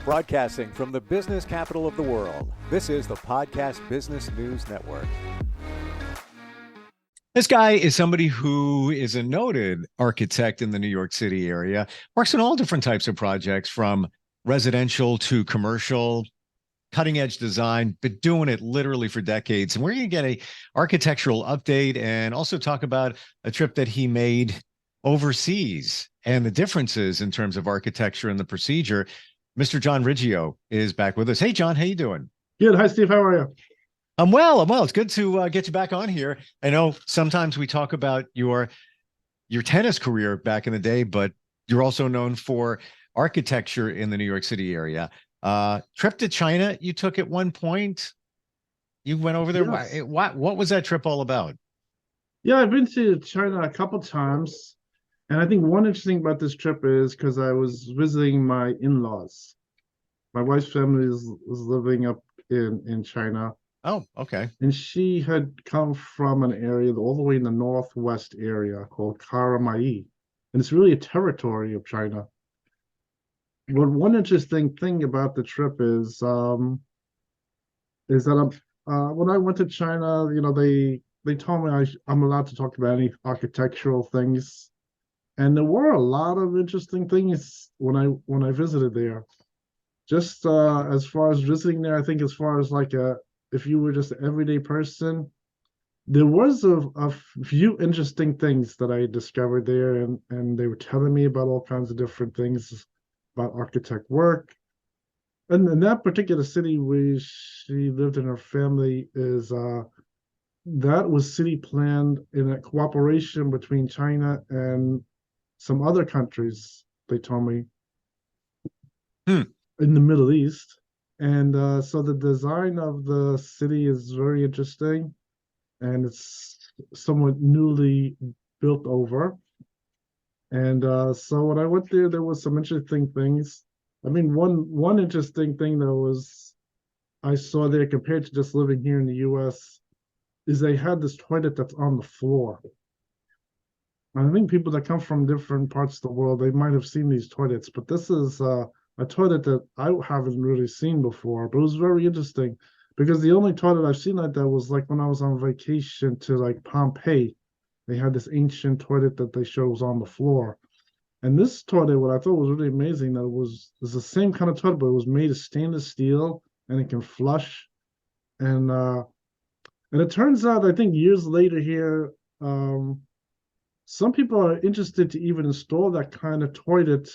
Broadcasting from the business capital of the world, this is the Podcast Business News Network. This guy is somebody who is a noted architect in the New York City area, works on all different types of projects from residential to commercial, cutting edge design, been doing it literally for decades. And we're going to get a architectural update and also talk about a trip that he made overseas and the differences in terms of architecture and the procedure. Mr. John Riggio is back with us. Hey, John, how you doing? Good. Hi, Steve. How are you? I'm well. It's good to get you back on here. I know sometimes we talk about your tennis career back in the day, but you're also known for architecture in the New York City area. Trip to China you took at one point. You went over there. Yes. What was that trip all about? Yeah, I've been to China a couple times. And I think one interesting about this trip is because I was visiting my in-laws. My wife's family is living up in China. Oh, okay. And she had come from an area all the way in the northwest area called Karamai. And it's really a territory of China. But one interesting thing about the trip is that when I went to China, they told me I'm allowed to talk about any architectural things. And there were a lot of interesting things when I visited there. Just as far as visiting there, I think as far as if you were just an everyday person, there was a few interesting things that I discovered there, and they were telling me about all kinds of different things about architect work. And in that particular city where she lived and her family is that was city planned in a cooperation between China and some other countries, they told me, in the Middle East. And so the design of the city is very interesting, and it's somewhat newly built over. And so when I went there was some interesting things. I mean, one interesting thing that I saw there compared to just living here in the U.S. is they had this toilet that's on the floor. I think people that come from different parts of the world, they might have seen these toilets, but this is a toilet that I haven't really seen before. But it was very interesting because the only toilet I've seen like that was like when I was on vacation to like Pompeii. They had this ancient toilet that they showed was on the floor. And this toilet, what I thought was really amazing, that it's the same kind of toilet, but it was made of stainless steel and it can flush. And it turns out, I think years later here, some people are interested to even install that kind of toilet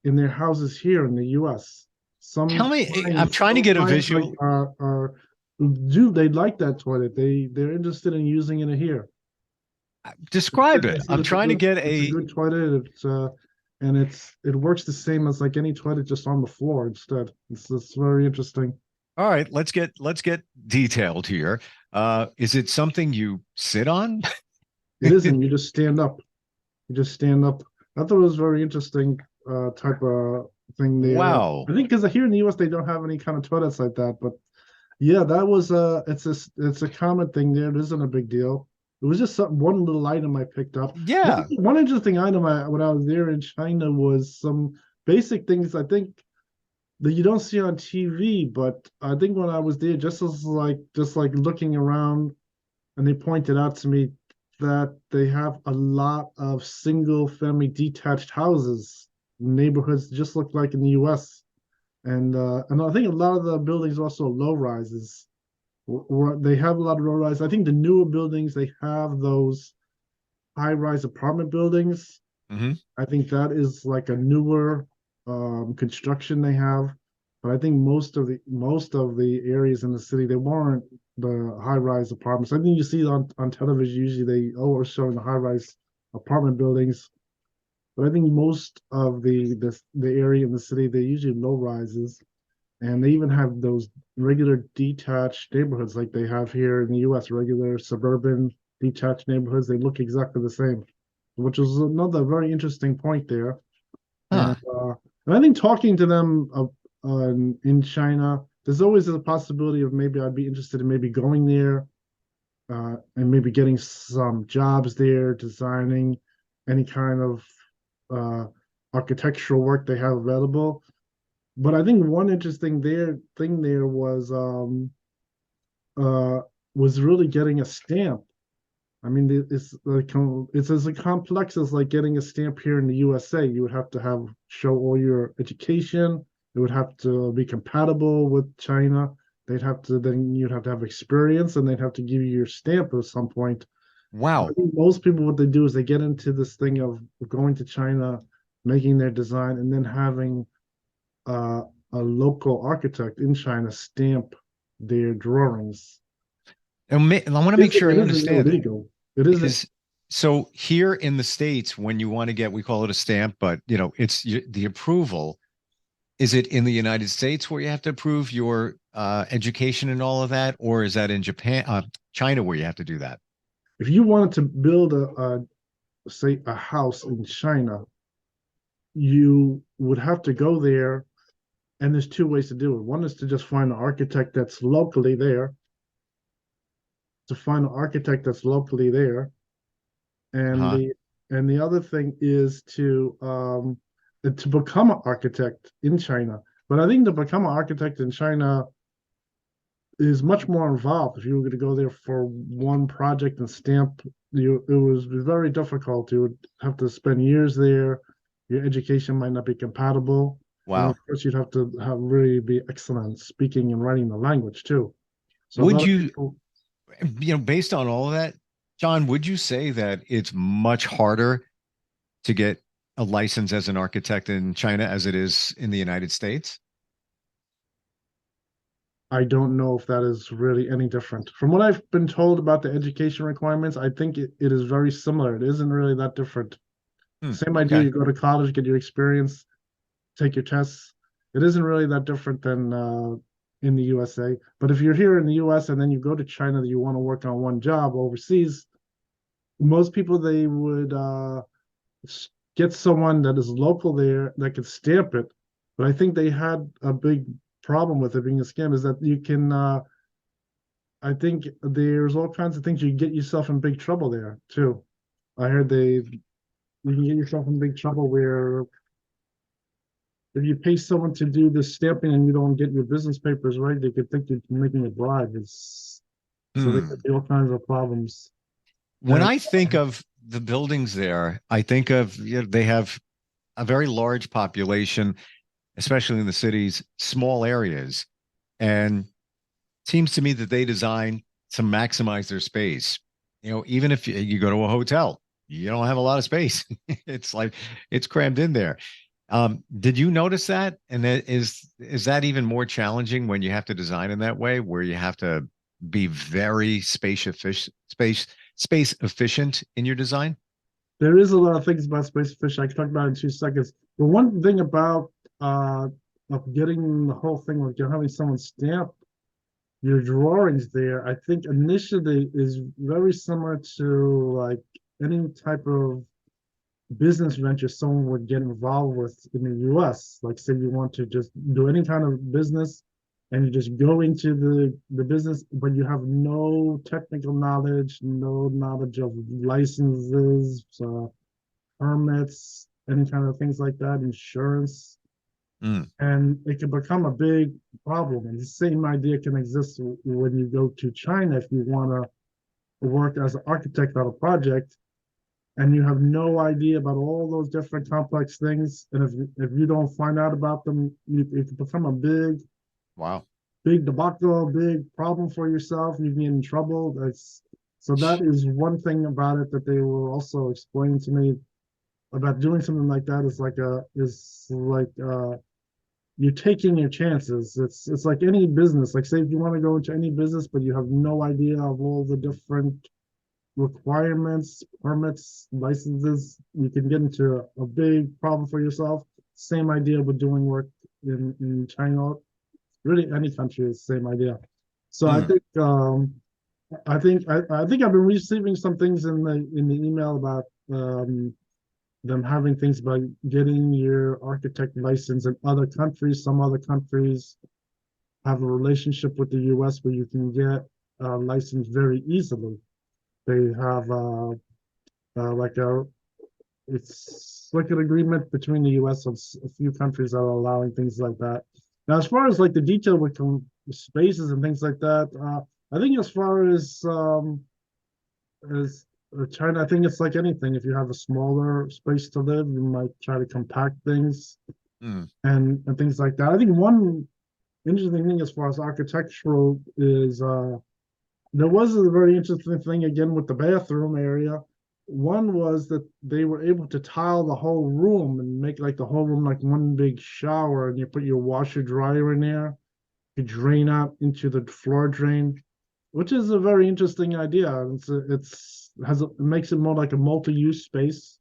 in their houses here in the U.S. Tell me, I'm trying to get a visual. They'd like that toilet. They're interested in using it here. Describe it. I'm trying to get It's a good toilet. And it works the same as like any toilet, just on the floor instead. It's very interesting. All right, let's get detailed here. Is it something you sit on? It isn't. You just stand up. I thought it was very interesting type of thing there. Wow. I think because here in the U.S. they don't have any kind of toilets like that. But yeah, that was it's a common thing there. It isn't a big deal. It was just one little item I picked up. Yeah. One interesting item when I was there in China was some basic things I think that you don't see on TV. But I think when I was there, just like looking around, and they pointed out to me that they have a lot of single-family detached houses. Neighborhoods just look like in the U.S. And I think a lot of the buildings are also low-rises. They have a lot of low-rise. I think the newer buildings, they have those high-rise apartment buildings. Mm-hmm. I think that is like a newer construction they have. But I think most of the areas in the city, they weren't the high-rise apartments. I think you see on television, usually they are showing the high-rise apartment buildings. But I think most of the area in the city, they're usually low-rises. And they even have those regular detached neighborhoods like they have here in the U.S., regular suburban detached neighborhoods. They look exactly the same, which is another very interesting point there. Huh. And I think talking to them in China, there's always a possibility of maybe I'd be interested in maybe going there and maybe getting some jobs there, designing any kind of architectural work they have available. But I think one interesting thing there uh was really getting a stamp. I mean, it's like it's as complex as like getting a stamp here in the USA. You would have to have show all your education. It would have to be compatible with China. They'd have to then you'd have to have experience, and they'd have to give you your stamp at some point. I Wow. think most people, what they do is they get into this thing of going to China, making their design, and then having uh, a local architect in China stamp their drawings. I want to make sure It I isn't understand. illegal. It isn't. Is so here in the States, when you want to get, we call it a stamp, but it's the approval. Is it in the United States where you have to prove your education and all of that, or is that in Japan, China, where you have to do that? If you wanted to build say a house in China, you would have to go there, and there's two ways to do it. One is to just find an architect that's locally there, and Huh? the other thing is to become an architect in China. But I think to become an architect in China is much more involved. If you were going to go there for one project and stamp, it was very difficult. You would have to spend years there. Your education might not be compatible, and of Wow. course, you'd have to have really be excellent speaking and writing the language too. So a Would lot of you, people, based on all of that, John, would you say that it's much harder to get a license as an architect in China as it is in the United States? I don't know if that is really any different. From what I've been told about the education requirements, I think it is very similar. It isn't really that different. Same idea. Okay. You go to college, get your experience, take your tests. It isn't really that different than in the USA. But if you're here in the US and then you go to China that you want to work on one job overseas, most people they would get someone that is local there that could stamp it. But I think they had a big problem with it being a scam is that you can I think there's all kinds of things you get yourself in big trouble there too. I heard you can get yourself in big trouble where if you pay someone to do the stamping and you don't get your business papers right, they could think you're making a bribe. It's so there could Hmm. be all kinds of problems. When And I think of the buildings there, I think of, they have a very large population, especially in the cities, small areas. And it seems to me that they design to maximize their space. Even if you go to a hotel, you don't have a lot of space. It's like it's crammed in there. Did you notice that? And is that even more challenging when you have to design in that way, where you have to be very space efficient in your design? there is a lot of things about space fish I can talk about in 2 seconds. But one thing about of getting the whole thing with having someone stamp your drawings there, I think initially is very similar to like any type of business venture someone would get involved with in the US. Like say you want to just do any kind of business and you just go into the business, but you have no technical knowledge, no knowledge of licenses, permits, any kind of things like that, insurance. Mm. And it can become a big problem. And the same idea can exist when you go to China if you want to work as an architect on a project and you have no idea about all those different complex things. And if you don't find out about them, it can become a Wow. big debacle, big problem for yourself. You can get in trouble. That's so that is one thing about it that they were also explaining to me about doing something like that is like you're taking your chances. It's like any business. Like say if you want to go into any business, but you have no idea of all the different requirements, permits, licenses, you can get into a big problem for yourself. Same idea with doing work in China. Really, any country is the same idea. So Mm. I think I've been receiving some things in the email about them having things about getting your architect license in other countries. Some other countries have a relationship with the U.S. where you can get a license very easily. They have like it's like an agreement between the U.S. and a few countries that are allowing things like that. Now, as far as like the detail with spaces and things like that, I think as far as China, I think it's like anything. If you have a smaller space to live, you might try to compact things Hmm. and things like that. I think one interesting thing as far as architectural is there was a very interesting thing again with the bathroom area. One was that they were able to tile the whole room and make like the whole room like one big shower, and you put your washer dryer in there, you drain out into the floor drain, which is a very interesting idea. It makes it more like a multi-use space.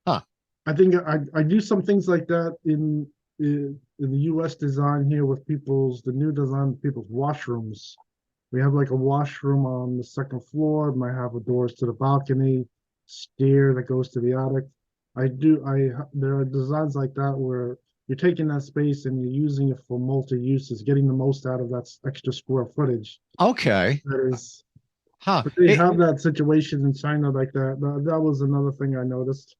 Huh. I think I do some things like that in the U.S. design here with the new design of people's washrooms. We have like a washroom on the second floor. It might have doors to the balcony, stair that goes to the attic. There are designs like that where you're taking that space and you're using it for multi-uses, getting the most out of that extra square footage. Okay. That is, Huh. but they have that situation in China like that. That was another thing I noticed.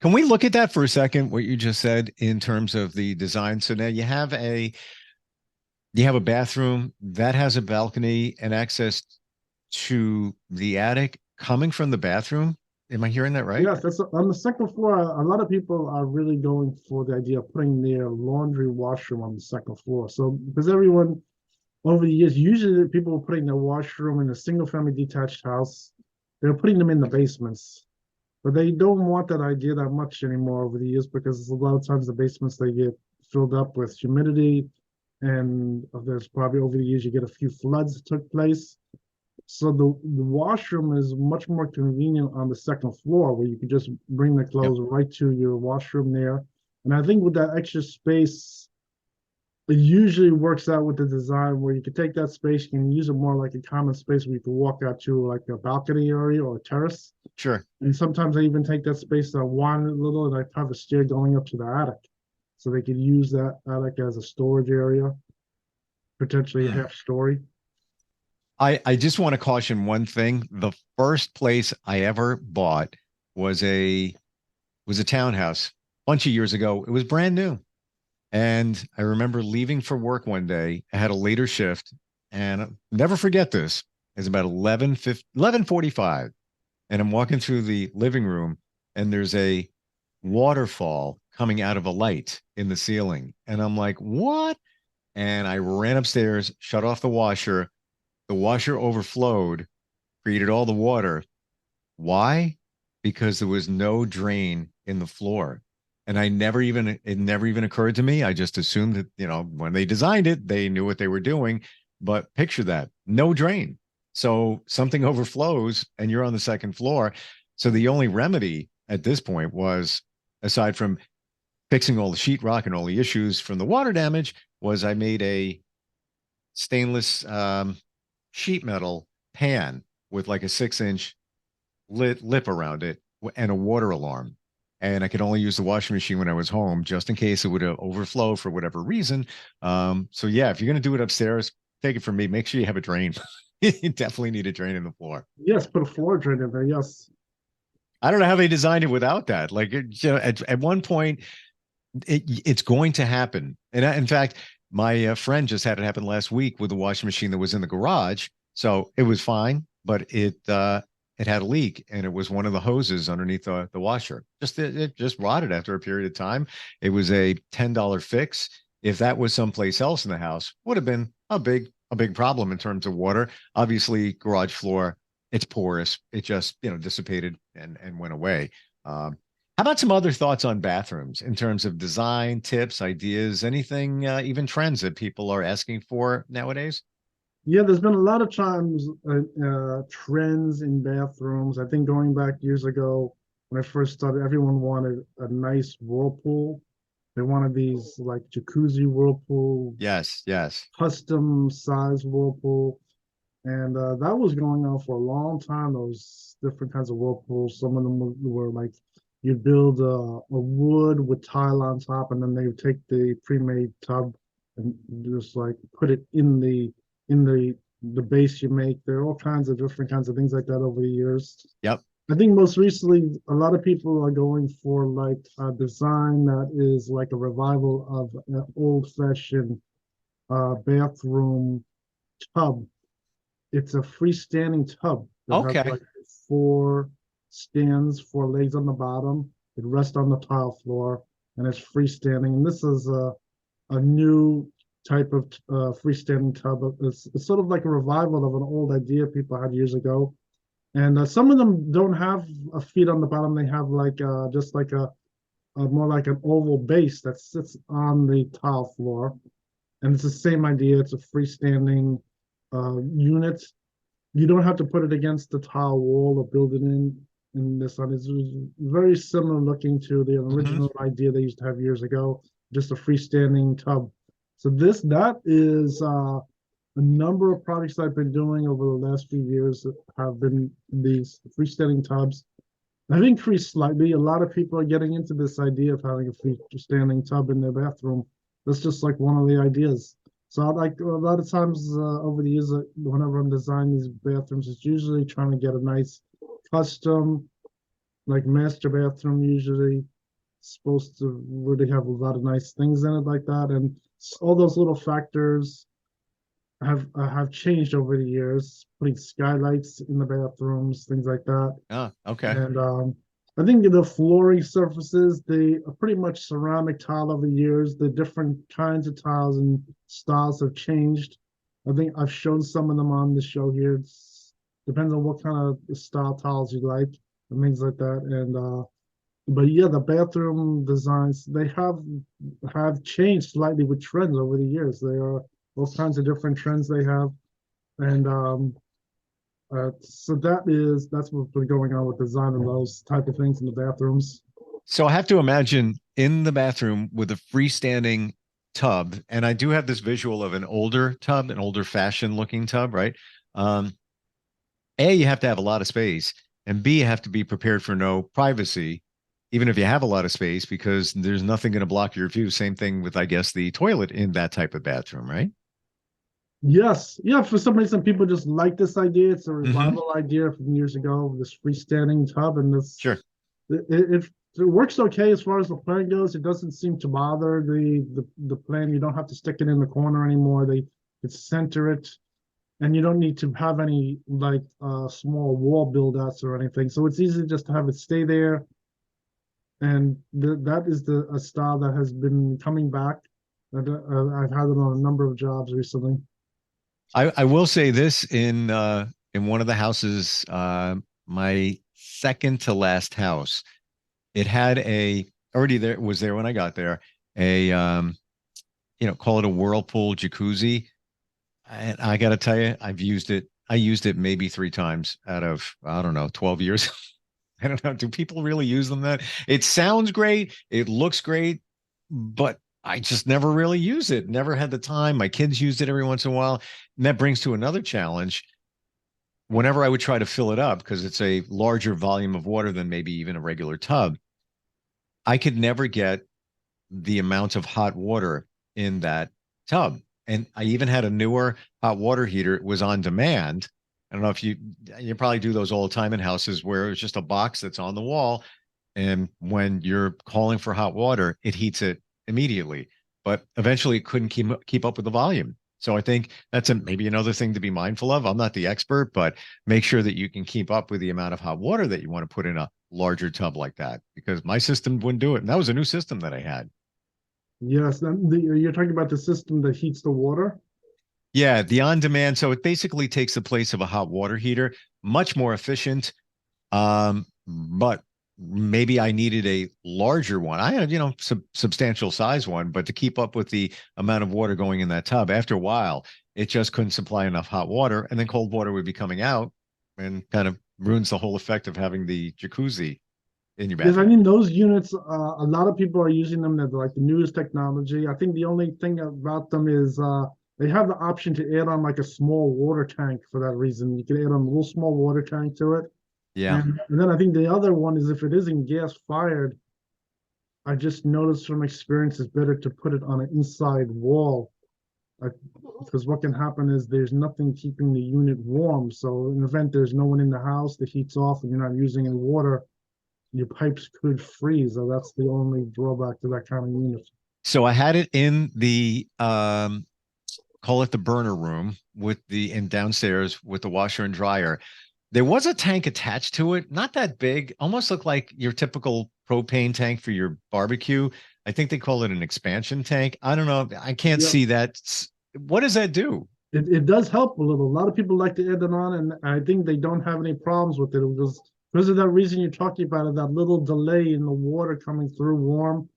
Can we look at that for a second? What you just said in terms of the design. So now you have a bathroom that has a balcony and access to the attic coming from the bathroom. Am I hearing that right? Yes, that's on the second floor. A lot of people are really going for the idea of putting their laundry washroom on the second floor. So because everyone over the years, usually people were putting their washroom in a single family detached house. They're putting them in the basements, but they don't want that idea that much anymore over the years because a lot of times the basements they get filled up with humidity, and there's probably over the years you get a few floods that took place. So the washroom is much more convenient on the second floor where you can just bring the Yep. clothes right to your washroom there. And I think with that extra space, it usually works out with the design where you can take that space, you can use it more like a common space where you can walk out to like a balcony area or a terrace. Sure. And sometimes I even take that space that widen it a little and I have a stair going up to the attic. So they could use that attic as a storage area, potentially a Hmm. half story. I just want to caution one thing. The first place I ever bought was a townhouse a bunch of years ago. It was brand new. And I remember leaving for work one day. I had a later shift, and I'll never forget this. It's about 11:45, and I'm walking through the living room, and there's a waterfall coming out of a light in the ceiling. And I'm like, what? And I ran upstairs, shut off the washer. The washer overflowed, created all the water. Why? Because there was no drain in the floor. And it never even occurred to me. I just assumed that, when they designed it, they knew what they were doing. But picture that, no drain. So something overflows and you're on the second floor. So the only remedy at this point was, aside from fixing all the sheetrock and all the issues from the water damage, was I made a stainless sheet metal pan with like a 6-inch lip around it and a water alarm. And I could only use the washing machine when I was home, just in case it would overflow for whatever reason. So yeah, if you're going to do it upstairs, take it from me. Make sure you have a drain. You definitely need a drain in the floor. Yes, put a floor drain in there. Yes. I don't know how they designed it without that. Like at one point, it's going to happen. And in fact, my friend just had it happen last week with the washing machine that was in the garage. So it was fine, but it had a leak, and it was one of the hoses underneath the washer. It just rotted after a period of time. It was a $10 fix. If that was someplace else in the house, would have been a big problem in terms of water. Obviously, garage floor, it's porous. It just dissipated and went away. How about some other thoughts on bathrooms in terms of design, tips, ideas, anything, even trends that people are asking for nowadays? Yeah, there's been a lot of times trends in bathrooms. I think going back years ago when I first started, everyone wanted a nice whirlpool. They wanted these like jacuzzi whirlpool, Yes, yes. custom size whirlpool. And that was going on for a long time. Those different kinds of whirlpools. Some of them were like you build a wood with tile on top, and then they would take the pre-made tub and just like put it in the base you make. There are all kinds of different kinds of things like that over the years. Yep. I think most recently, a lot of people are going for like a design that is like a revival of an old-fashioned bathroom tub. It's a freestanding tub that has Okay. like four stands, four legs on the bottom. It rests on the tile floor and it's freestanding. And this is a new type of freestanding tub. It's sort of like a revival of an old idea people had years ago. And some of them don't have a feet on the bottom. They have like just like a more like an oval base that sits on the tile floor. And it's the same idea. It's a freestanding unit. You don't have to put it against the tile wall or build it in this one. It's very similar looking to the Hmm. original idea they used to have years ago, just a freestanding tub. So that is a number of projects I've been doing over the last few years that have been these freestanding tubs. I've increased slightly. A lot of people are getting into this idea of having a freestanding tub in their bathroom. That's just like one of the ideas. So I like a lot of times over the years, whenever I'm designing these bathrooms, it's usually trying to get a nice custom, like master bathroom, usually supposed to really have a lot of nice things in it like that. And all those little factors have changed over the years, putting skylights in the bathrooms, things like that. Oh, okay. And I think the flooring surfaces, they are pretty much ceramic tile over the years. The different kinds of tiles and styles have changed. I think I've shown some of them on the show here. It depends on what kind of style tiles you like and things like that. And but yeah, the bathroom designs, they have changed slightly with trends over the years. There are all kinds of different trends they have. And so that's what's been going on with design and those type of things in the bathrooms. So I have to imagine in the bathroom with a freestanding tub, and I do have this visual of an older tub, an older fashioned looking tub, right? Um, A, you have to have a lot of space, and B, you have to be prepared for no privacy, even if you have a lot of space, because there's nothing going to block your view. Same thing with, I guess, the toilet in that type of bathroom, right? Yes, yeah. For some reason, people just like this idea. It's a Hmm. revival idea from years ago. This freestanding tub, and this Sure. it works okay as far as the plan goes. It doesn't seem to bother the plan. You don't have to stick it in the corner anymore. They could center it, and you don't need to have any like small wall build-outs or anything. So it's easy just to have it stay there. And that is a style that has been coming back. I've had it on a number of jobs recently. I will say this in one of the houses, my second to last house, it had a already there was there when I got there, a call it a whirlpool jacuzzi. And I gotta tell you, I used it maybe 3 times out of, I don't know, 12 years. I don't know. Do people really use them that? It sounds great, it looks great, but I just never really use it. Never had the time. My kids used it every once in a while. And that brings to another challenge. Whenever I would try to fill it up, because it's a larger volume of water than maybe even a regular tub, I could never get the amount of hot water in that tub. And I even had a newer hot water heater. It was on demand. I don't know if you probably do those all the time in houses where it's just a box that's on the wall. And when you're calling for hot water, it heats it immediately. But eventually it couldn't keep up with the volume. So I think that's maybe another thing to be mindful of. I'm not the expert, but make sure that you can keep up with the amount of hot water that you want to put in a larger tub like that, because my system wouldn't do it. And that was a new system that I had. Yes, and you're talking about the system that heats the water. Yeah, the on demand. So it basically takes the place of a hot water heater, much more efficient. But maybe I needed a larger one. I had, substantial size one, but to keep up with the amount of water going in that tub, after a while, it just couldn't supply enough hot water. And then cold water would be coming out and kind of ruins the whole effect of having the jacuzzi in your Yes, I bathroom. mean those units. A lot of people are using them as like the newest technology. I think the only thing about them is they have the option to add on like a small water tank for that reason. You can add on a little small water tank to it, Yeah. and then I think the other one is if it isn't gas fired. I just noticed from experience it's better to put it on an inside wall because what can happen is there's nothing keeping the unit warm. So in the event there's no one in the house, the heat's off, and you're not using any water, your pipes could freeze. So that's the only drawback to that kind of unit. So I had it in the call it the burner room and downstairs with the washer and dryer. There was a tank attached to it, not that big, almost looked like your typical propane tank for your barbecue. I think they call it an expansion tank. I don't know. I can't see that. What does that do? It does help a little. A lot of people like to add it on, and I think they don't have any problems with it. Because of that reason you're talking about it, that little delay in the water coming through warm,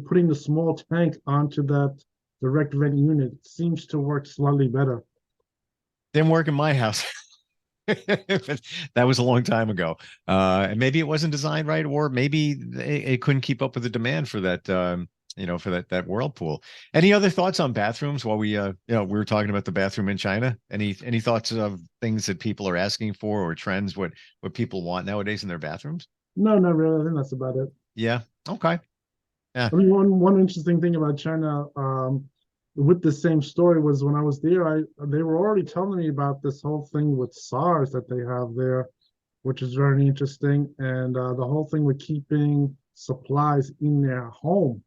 putting the small tank onto that direct vent unit seems to work slightly better. Didn't work in my house. That was a long time ago. And maybe it wasn't designed right, or maybe it couldn't keep up with the demand for that, for that whirlpool. Any other thoughts on bathrooms while we were talking about the bathroom in China? Any thoughts of things that people are asking for, or trends, what people want nowadays in their bathrooms? No, not really. I think that's about it. Yeah. Okay. Yeah. I mean, one interesting thing about China, with the same story, was when I was there, they were already telling me about this whole thing with SARS that they have there, which is very interesting, and the whole thing with keeping supplies in their home.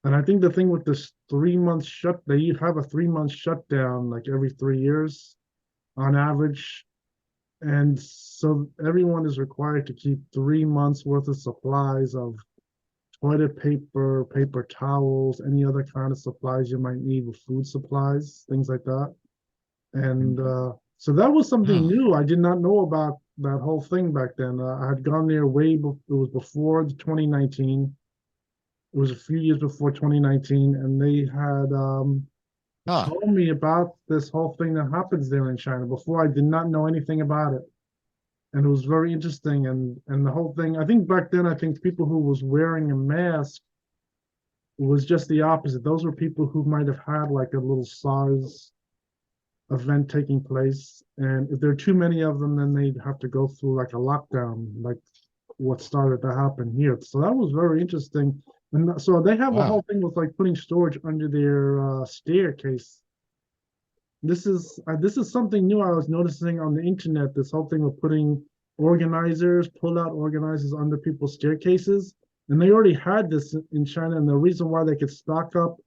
And I think the thing with this 3 month they have a 3 month shutdown like every 3 years on average. And so everyone is required to keep 3 months worth of supplies of toilet paper, paper towels, any other kind of supplies you might need, with food supplies, things like that. And so that was something new. I did not know about that whole thing back then. I had gone there it was before 2019. It was a few years before 2019, and they had told me about this whole thing that happens there in China. Before, I did not know anything about it, and it was very interesting. And the whole thing, I think back then, I think people who was wearing a mask was just the opposite. Those were people who might have had like a little SARS event taking place, and if there are too many of them, then they'd have to go through like a lockdown, like what started to happen here. So that was very interesting. And so they have a whole thing with like putting storage under their staircase. This is something new I was noticing on the internet. This whole thing of putting pull-out organizers under people's staircases, and they already had this in China. And the reason why they could stock up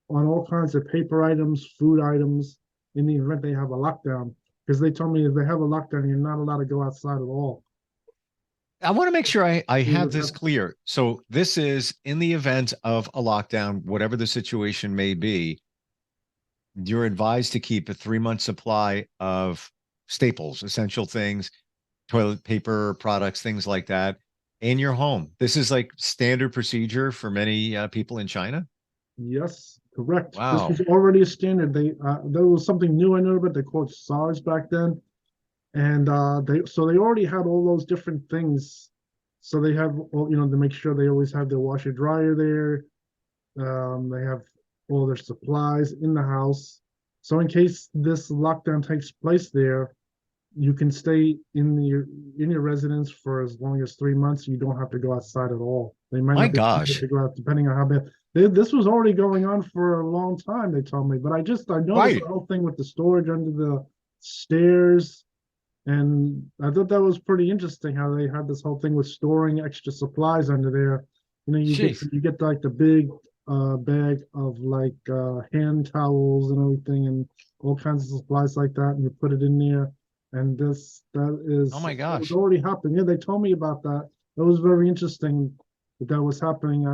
on all kinds of paper items, food items, in the event they have a lockdown, because they told me if they have a lockdown, you're not allowed to go outside at all. I want to make sure I have this clear. So this is in the event of a lockdown, whatever the situation may be, you're advised to keep a 3 month supply of staples, essential things, toilet paper products, things like that in your home. This is like standard procedure for many people in China. Yes, correct. Wow. This was already a standard. There was something new I know about. They called it SARS back then. And they already had all those different things. So they have, to make sure they always have their washer dryer there. They have all their supplies in the house. So in case this lockdown takes place there, you can stay in your residence for as long as 3 months. You don't have to go outside at all. They might not be able to go out, depending on how bad. This was already going on for a long time, they told me. But I noticed the whole thing with the storage under the stairs. And I thought that was pretty interesting how they had this whole thing with storing extra supplies under there. You get like the big bag of like hand towels and everything, and all kinds of supplies like that, and you put it in there. And that is, oh my gosh, it was already happening. Yeah, they told me about that. That was very interesting that was happening,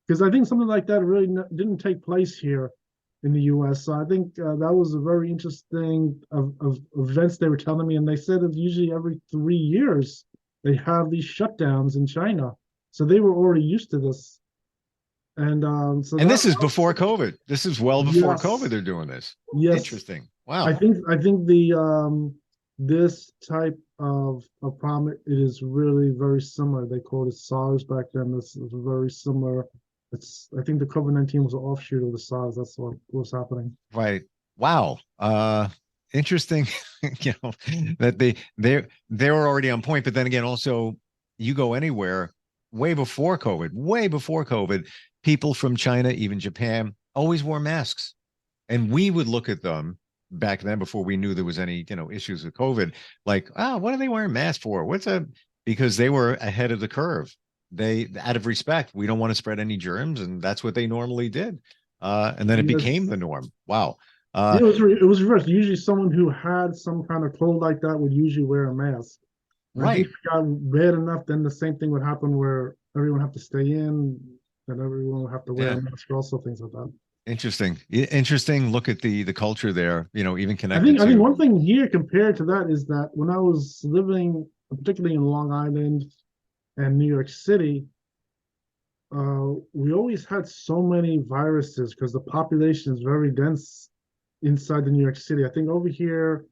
because I think something like that really didn't take place here in the U.S. So I think that was a very interesting of events they were telling me. And they said that usually every 3 years they have these shutdowns in China. So they were already used to this. And this is before COVID. This is well before COVID. They're doing this. Yes. Interesting. Wow. I think the this type of a problem, it is really very similar. They called it SARS back then. This is very similar. I think the COVID-19 was an offshoot of the SARS. That's what was happening. Right. Wow. Interesting. That they were already on point, but then again, also you go anywhere way before COVID, people from China, even Japan, always wore masks. And we would look at them back then before we knew there was any, issues with COVID, like, what are they wearing masks for? Because they were ahead of the curve. They, out of respect, we don't want to spread any germs. And that's what they normally did. And then it became the norm. Wow. Yeah, it was reversed. Usually someone who had some kind of cold like that would usually wear a mask. I think Right. if it got bad enough, then the same thing would happen where everyone have to stay in and everyone would have to wear a mask, also things like that. Interesting look at the culture there, even I connected think to. one thing here compared to that is that when I was living, particularly in Long Island and New York City, we always had so many viruses because the population is very dense inside the New York City. I think over here,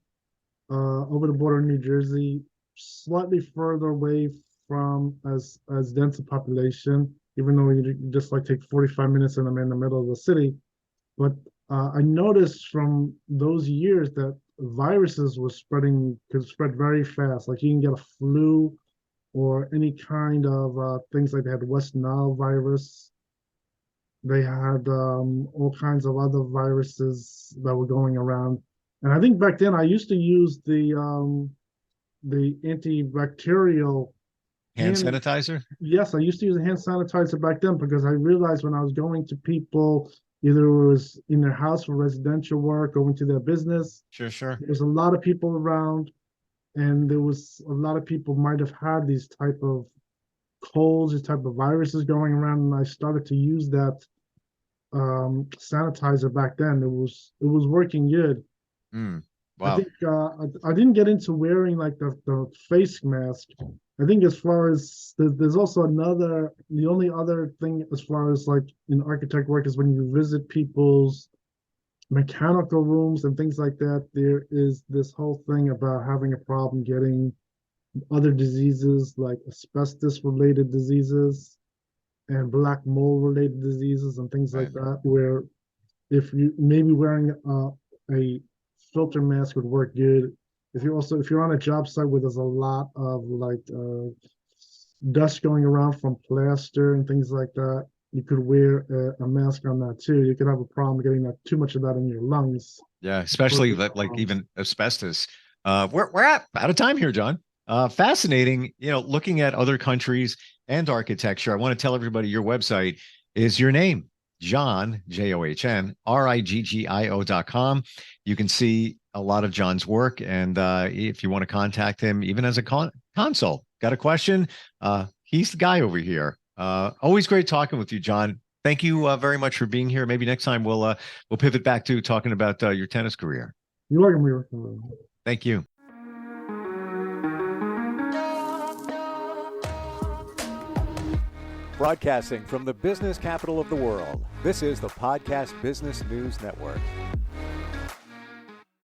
over the border in New Jersey, slightly further away from as dense a population, even though you just like take 45 minutes and I'm in the middle of the city. But I noticed from those years that viruses could spread very fast. Like you can get a flu or any kind of things like they had West Nile virus. They had all kinds of other viruses that were going around. And I think back then I used to use the antibacterial Hand sanitizer? Yes, I used to use a hand sanitizer back then because I realized when I was going to people, either it was in their house for residential work, going to their business. Sure. There's a lot of people around, and there was a lot of people might have had these type of colds, these type of viruses going around, and I started to use that sanitizer back then. It was working good. Wow. I think I didn't get into wearing like the face mask. I think as far as there's also the only other thing as far as like in architect work is when you visit people's mechanical rooms and things like that, there is this whole thing about having a problem getting other diseases like asbestos related diseases and black mold related diseases and things like that, where if you maybe wearing a filter mask would work good. If you're on a job site where there's a lot of like dust going around from plaster and things like that, you could wear a mask on that too. You could have a problem getting too much of that in your lungs. Yeah, especially like even asbestos. We're out of time here, John. Fascinating, looking at other countries and architecture. I want to tell everybody your website is your name, John, John, Riggio.com. You can see a lot of John's work. And if you want to contact him, even as a consult, got a question, he's the guy over here. Always great talking with you, John. Thank you very much for being here. Maybe next time we'll pivot back to talking about your tennis career. You're welcome. Thank you. Broadcasting from the business capital of the world, this is the Podcast Business News Network.